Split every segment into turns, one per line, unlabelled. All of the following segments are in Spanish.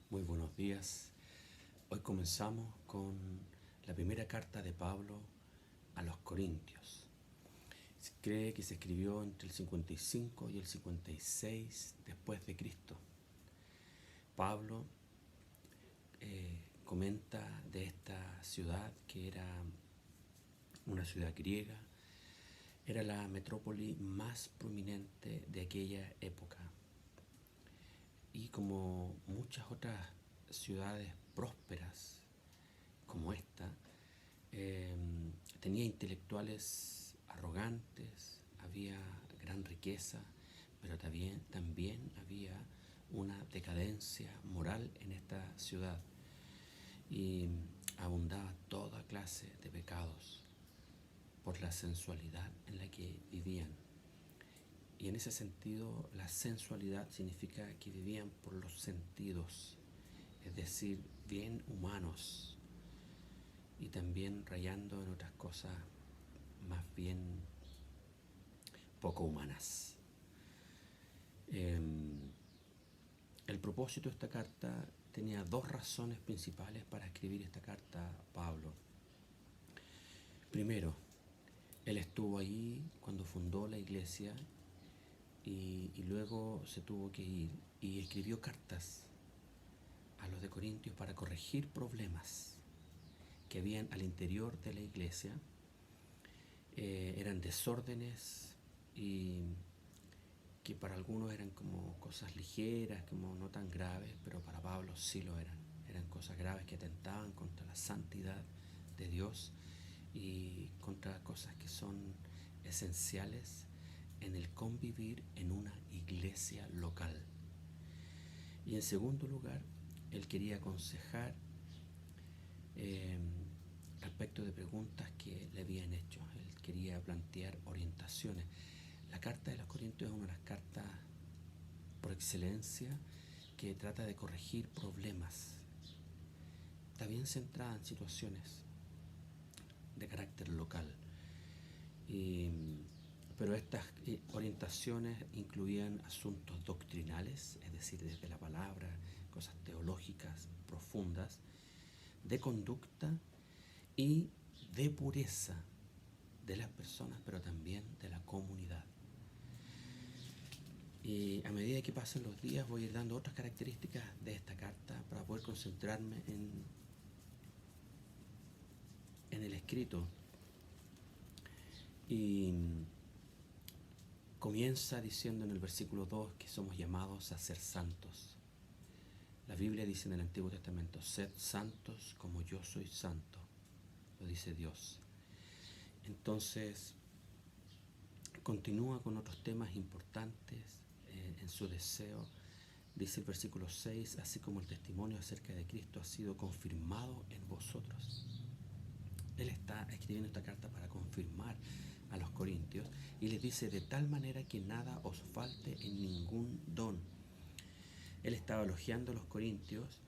Muy buenos días. Hoy comenzamos con la primera carta de Pablo a los Corintios. Se cree que se escribió entre el 55 y el 56 después de Cristo. Pablo comenta de esta ciudad que era una ciudad griega, era la metrópoli más prominente de aquella época. Y como muchas otras ciudades prósperas como esta, tenía intelectuales arrogantes, había gran riqueza, pero también había una decadencia moral en esta ciudad y abundaba toda clase de pecados por la sensualidad en la que vivían. Y en ese sentido, la sensualidad significa que vivían por los sentidos, es decir, bien humanos y también rayando en otras cosas más bien poco humanas. El propósito de esta carta tenía dos razones principales para escribir esta carta a Pablo. Primero, él estuvo ahí cuando fundó la iglesia y luego se tuvo que ir y escribió cartas a los de Corintios para corregir problemas que habían al interior de la iglesia. Eran desórdenes y que para algunos eran como cosas ligeras, como no tan graves, pero para Pablo sí lo eran. Eran cosas graves que atentaban contra la santidad de Dios y contra cosas que son esenciales en el convivir en una iglesia local. Y en segundo lugar, él quería aconsejar respecto de preguntas que le habían hecho. Él quería plantear orientaciones. La carta de los Corintios es una de las cartas por excelencia que trata de corregir problemas. Está bien centrada en situaciones de carácter local. Pero estas orientaciones incluían asuntos doctrinales, es decir, desde la palabra, cosas teológicas profundas, de conducta y de pureza de las personas, pero también de la comunidad. Y a medida que pasen los días voy a ir dando otras características de esta carta para poder concentrarme en el escrito. Y comienza diciendo en el versículo 2 que somos llamados a ser santos. La Biblia dice en el Antiguo Testamento, sed santos como yo soy santo, lo dice Dios. Entonces, continúa con otros temas importantes en su deseo. Dice el versículo 6, así como el testimonio acerca de Cristo ha sido confirmado en vosotros. Él está escribiendo esta carta para confirmar a los corintios y les dice de tal manera que nada os falte en ningún don. Él estaba elogiando a los corintios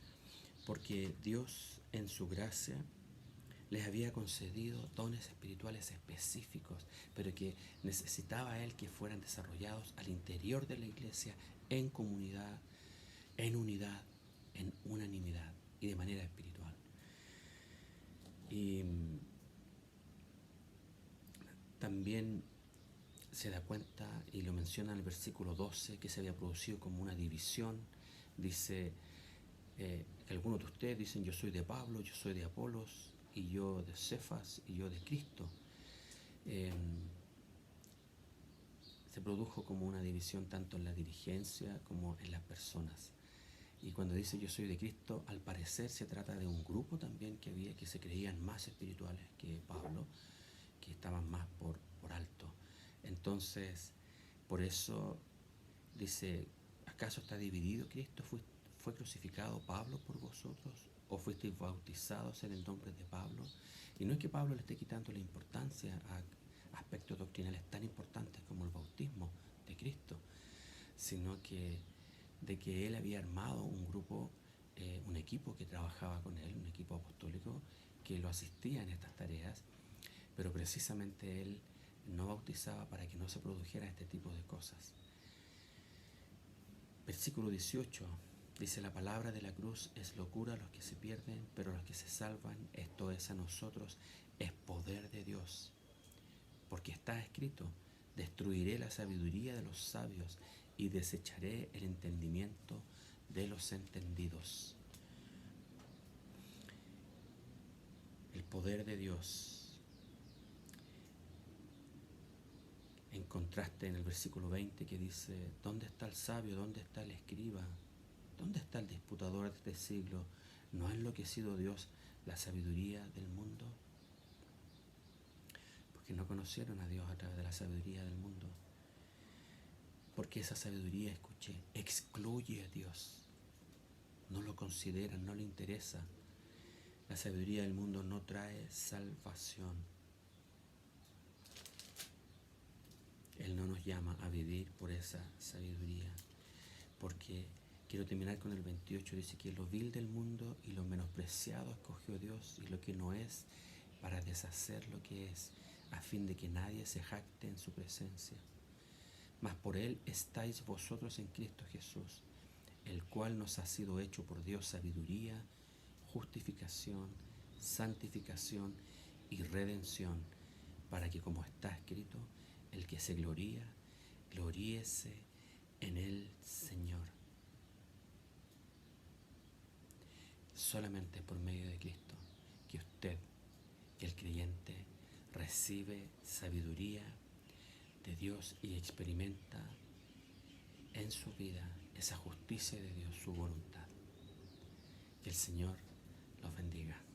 porque Dios en su gracia les había concedido dones espirituales específicos, pero que necesitaba él que fueran desarrollados al interior de la iglesia, en comunidad, en unidad, en unanimidad y de manera espiritual. Y también se da cuenta, y lo menciona en el versículo 12, que se había producido como una división. Dice que algunos de ustedes dicen yo soy de Pablo, yo soy de Apolos, y yo de Cefas, y yo de Cristo. Se produjo como una división tanto en la dirigencia como en las personas. Y cuando dice yo soy de Cristo, al parecer se trata de un grupo también que había que se creían más espirituales que Pablo, que estaban más por alto. Entonces, por eso dice, ¿acaso está dividido Cristo? ¿Fue crucificado Pablo por vosotros? ¿O fuisteis bautizados en el nombre de Pablo? Y no es que Pablo le esté quitando la importancia a aspectos doctrinales tan importantes como el bautismo de Cristo, sino que de que él había armado un grupo, un equipo que trabajaba con él, un equipo apostólico que lo asistía en estas tareas, pero precisamente él no bautizaba para que no se produjera este tipo de cosas. Versículo 18, Dice, la palabra de la cruz es locura a los que se pierden, pero a los que se salvan, esto es a nosotros, es poder de Dios. Porque está escrito, destruiré la sabiduría de los sabios y desecharé el entendimiento de los entendidos. El poder de Dios. En contraste en el versículo 20 que dice, ¿dónde está el sabio? ¿Dónde está el escriba? ¿Dónde está el disputador de este siglo? ¿No ha enloquecido Dios la sabiduría del mundo? Porque no conocieron a Dios a través de la sabiduría del mundo. Porque esa sabiduría, escuché, excluye a Dios. No lo consideran, no le interesa. La sabiduría del mundo no trae salvación. Él no nos llama a vivir por esa sabiduría. Porque quiero terminar con el 28, dice que lo vil del mundo y lo menospreciado escogió Dios y lo que no es para deshacer lo que es, a fin de que nadie se jacte en su presencia. Mas por él estáis vosotros en Cristo Jesús, el cual nos ha sido hecho por Dios sabiduría, justificación, santificación y redención, para que como está escrito, el que se gloría, gloríese en el Señor. Solamente por medio de Cristo que usted, que el creyente, recibe sabiduría de Dios y experimenta en su vida esa justicia de Dios, su voluntad. Que el Señor los bendiga.